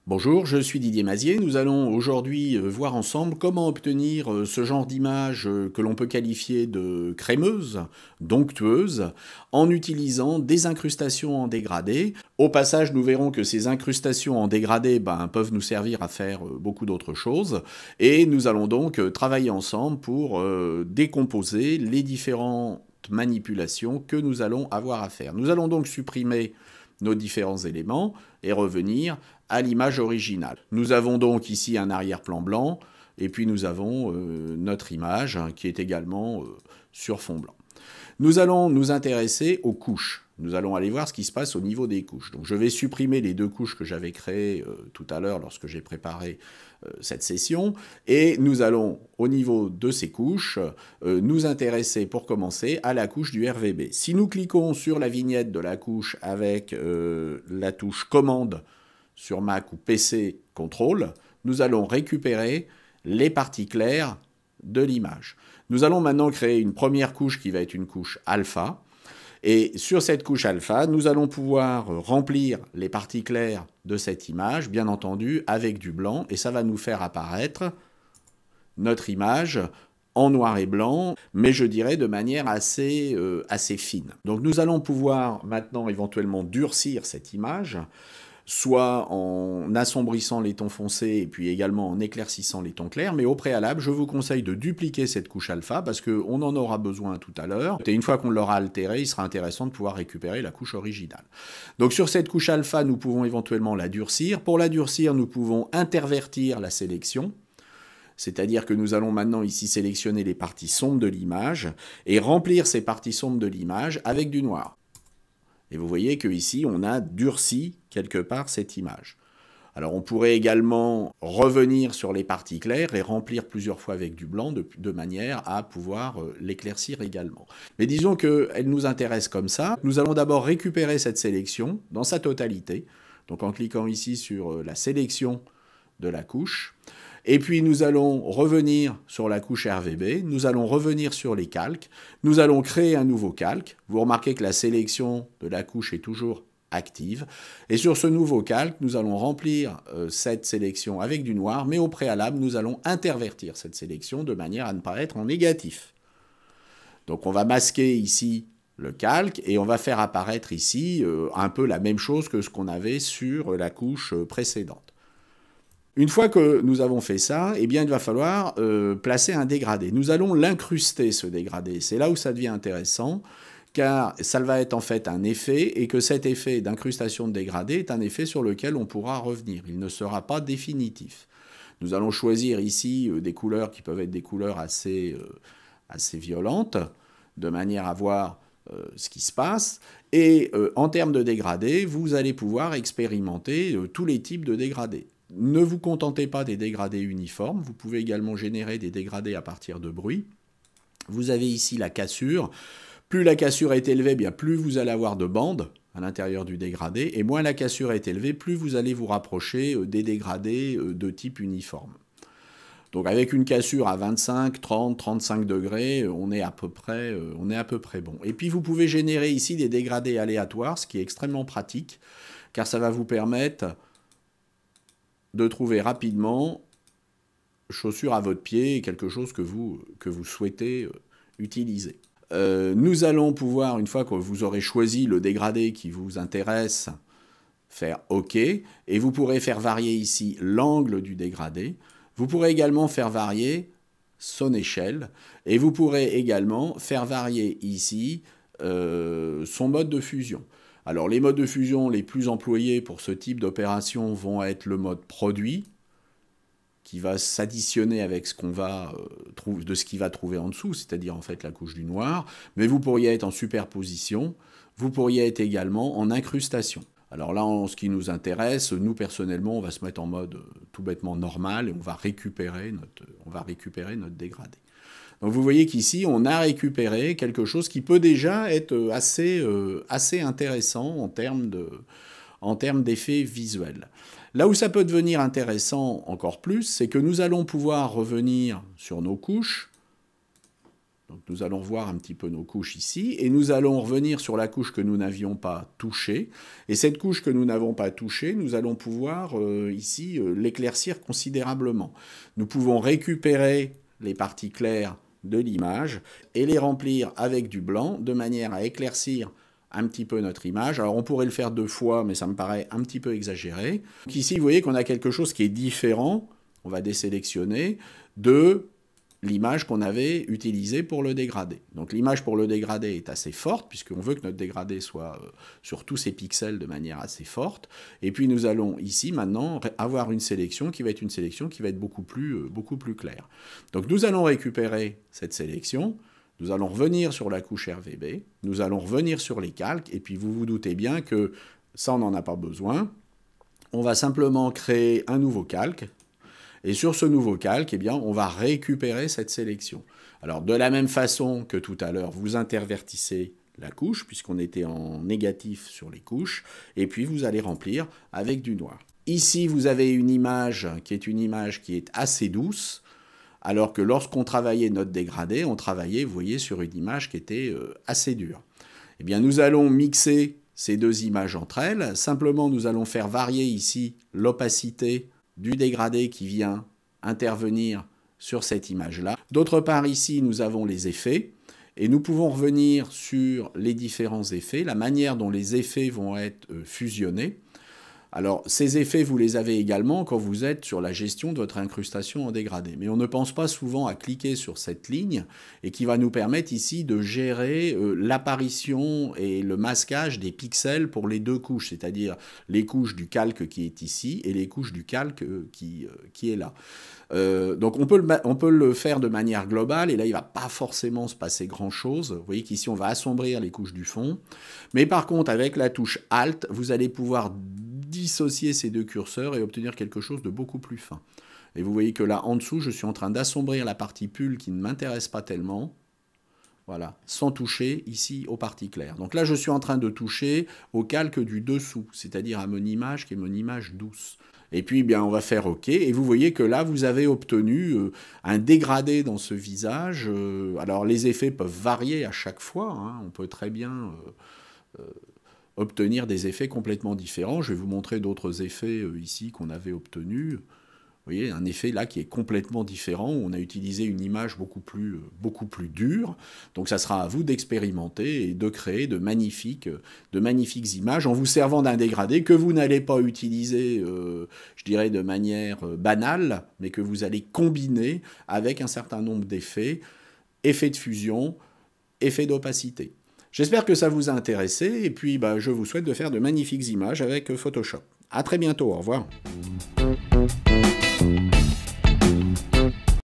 Bonjour, je suis Didier Mazier. Nous allons aujourd'hui voir ensemble comment obtenir ce genre d'image que l'on peut qualifier de crémeuse, donctueuse, en utilisant des incrustations en dégradé. Au passage, nous verrons que ces incrustations en dégradé peuvent nous servir à faire beaucoup d'autres choses. Et nous allons donc travailler ensemble pour décomposer les différentes manipulations que nous allons avoir à faire. Nous allons donc supprimer nos différents éléments et revenir à l'image originale. Nous avons donc ici un arrière-plan blanc et puis nous avons notre image qui est également sur fond blanc. Nous allons nous intéresser aux couches. Nous allons aller voir ce qui se passe au niveau des couches. Donc je vais supprimer les deux couches que j'avais créées tout à l'heure lorsque j'ai préparé cette session. Et nous allons, au niveau de ces couches, nous intéresser pour commencer à la couche du RVB. Si nous cliquons sur la vignette de la couche avec la touche commande sur Mac ou PC contrôle, nous allons récupérer les parties claires de l'image. Nous allons maintenant créer une première couche qui va être une couche alpha. Et sur cette couche alpha, nous allons pouvoir remplir les parties claires de cette image, bien entendu, avec du blanc. Et ça va nous faire apparaître notre image en noir et blanc, mais je dirais de manière assez fine. Donc nous allons pouvoir maintenant éventuellement durcir cette image, soit en assombrissant les tons foncés et puis également en éclaircissant les tons clairs, mais au préalable, je vous conseille de dupliquer cette couche alpha parce qu'on en aura besoin tout à l'heure. Et une fois qu'on l'aura altérée, il sera intéressant de pouvoir récupérer la couche originale. Donc sur cette couche alpha, nous pouvons éventuellement la durcir. Pour la durcir, nous pouvons intervertir la sélection. C'est-à-dire que nous allons maintenant ici sélectionner les parties sombres de l'image et remplir ces parties sombres de l'image avec du noir. Et vous voyez qu'ici, on a durci quelque part cette image. Alors on pourrait également revenir sur les parties claires et remplir plusieurs fois avec du blanc de manière à pouvoir l'éclaircir également. Mais disons qu'elle nous intéresse comme ça. Nous allons d'abord récupérer cette sélection dans sa totalité. Donc en cliquant ici sur la sélection de la couche. Et puis nous allons revenir sur la couche RVB, nous allons revenir sur les calques, nous allons créer un nouveau calque. Vous remarquez que la sélection de la couche est toujours active. Et sur ce nouveau calque, nous allons remplir cette sélection avec du noir, mais au préalable, nous allons intervertir cette sélection de manière à ne pas être en négatif. Donc on va masquer ici le calque et on va faire apparaître ici un peu la même chose que ce qu'on avait sur la couche précédente. Une fois que nous avons fait ça, eh bien, il va falloir placer un dégradé. Nous allons l'incruster, ce dégradé. C'est là où ça devient intéressant, car ça va être en fait un effet, et que cet effet d'incrustation de dégradé est un effet sur lequel on pourra revenir. Il ne sera pas définitif. Nous allons choisir ici des couleurs qui peuvent être des couleurs assez violentes, de manière à voir ce qui se passe. Et en termes de dégradé, vous allez pouvoir expérimenter tous les types de dégradés. Ne vous contentez pas des dégradés uniformes, vous pouvez également générer des dégradés à partir de bruit. Vous avez ici la cassure. Plus la cassure est élevée, bien plus vous allez avoir de bandes à l'intérieur du dégradé, et moins la cassure est élevée, plus vous allez vous rapprocher des dégradés de type uniforme. Donc avec une cassure à 25, 30, 35 degrés, on est à peu près bon. Et puis vous pouvez générer ici des dégradés aléatoires, ce qui est extrêmement pratique, car ça va vous permettre de trouver rapidement chaussure à votre pied, quelque chose que vous souhaitez utiliser. Nous allons pouvoir, une fois que vous aurez choisi le dégradé qui vous intéresse, faire OK, et vous pourrez faire varier ici l'angle du dégradé. Vous pourrez également faire varier son échelle, et vous pourrez également faire varier ici son mode de fusion. Alors les modes de fusion les plus employés pour ce type d'opération vont être le mode produit, qui va s'additionner avec ce qu'on va de ce qu'il va trouver en dessous, c'est-à-dire en fait la couche du noir, mais vous pourriez être en superposition, vous pourriez être également en incrustation. Alors là, en ce qui nous intéresse, nous personnellement, on va se mettre en mode tout bêtement normal et on va récupérer notre dégradé. Donc vous voyez qu'ici, on a récupéré quelque chose qui peut déjà être assez intéressant en termes d'effets visuels. Là où ça peut devenir intéressant encore plus, c'est que nous allons pouvoir revenir sur nos couches Donc nous allons revoir un petit peu nos couches ici, et nous allons revenir sur la couche que nous n'avions pas touchée. Et cette couche que nous n'avons pas touchée, nous allons pouvoir ici l'éclaircir considérablement. Nous pouvons récupérer les parties claires de l'image et les remplir avec du blanc, de manière à éclaircir un petit peu notre image. Alors on pourrait le faire 2 fois, mais ça me paraît un petit peu exagéré. Donc ici, vous voyez qu'on a quelque chose qui est différent, on va désélectionner, de l'image qu'on avait utilisée pour le dégradé. Donc l'image pour le dégradé est assez forte, puisqu'on veut que notre dégradé soit sur tous ces pixels de manière assez forte. Et puis nous allons ici maintenant avoir une sélection qui va être beaucoup plus claire. Donc nous allons récupérer cette sélection, nous allons revenir sur la couche RVB, nous allons revenir sur les calques, et puis vous vous doutez bien que ça on n'en a pas besoin. On va simplement créer un nouveau calque. Et sur ce nouveau calque, eh bien, on va récupérer cette sélection. Alors, de la même façon que tout à l'heure, vous intervertissez la couche, puisqu'on était en négatif sur les couches, et puis vous allez remplir avec du noir. Ici, vous avez une image qui est assez douce, alors que lorsqu'on travaillait notre dégradé, on travaillait, vous voyez, sur une image qui était assez dure. Eh bien, nous allons mixer ces 2 images entre elles. Simplement, nous allons faire varier ici l'opacité du dégradé qui vient intervenir sur cette image-là. D'autre part, ici, nous avons les effets, et nous pouvons revenir sur les différents effets, la manière dont les effets vont être fusionnés. Alors, ces effets, vous les avez également quand vous êtes sur la gestion de votre incrustation en dégradé. Mais on ne pense pas souvent à cliquer sur cette ligne et qui va nous permettre ici de gérer l'apparition et le masquage des pixels pour les 2 couches, c'est-à-dire les couches du calque qui est ici et les couches du calque qui est là. Donc on peut le faire de manière globale, et là il ne va pas forcément se passer grand-chose. Vous voyez qu'ici on va assombrir les couches du fond. Mais par contre, avec la touche Alt, vous allez pouvoir dissocier ces 2 curseurs et obtenir quelque chose de beaucoup plus fin. Et vous voyez que là, en dessous, je suis en train d'assombrir la partie pull qui ne m'intéresse pas tellement. Voilà, sans toucher ici aux parties claires. Donc là, je suis en train de toucher au calque du dessous, c'est-à-dire à mon image qui est mon image douce. Et puis, bien, on va faire OK. Et vous voyez que là, vous avez obtenu un dégradé dans ce visage. Alors, les effets peuvent varier à chaque fois, hein. On peut très bien obtenir des effets complètement différents. Je vais vous montrer d'autres effets ici qu'on avait obtenus. Vous voyez, un effet là qui est complètement différent, où on a utilisé une image beaucoup plus dure. Donc ça sera à vous d'expérimenter et de créer de magnifiques images en vous servant d'un dégradé que vous n'allez pas utiliser, je dirais, de manière banale, mais que vous allez combiner avec un certain nombre d'effets, effets de fusion, effets d'opacité. J'espère que ça vous a intéressé, et puis je vous souhaite de faire de magnifiques images avec Photoshop. À très bientôt, au revoir.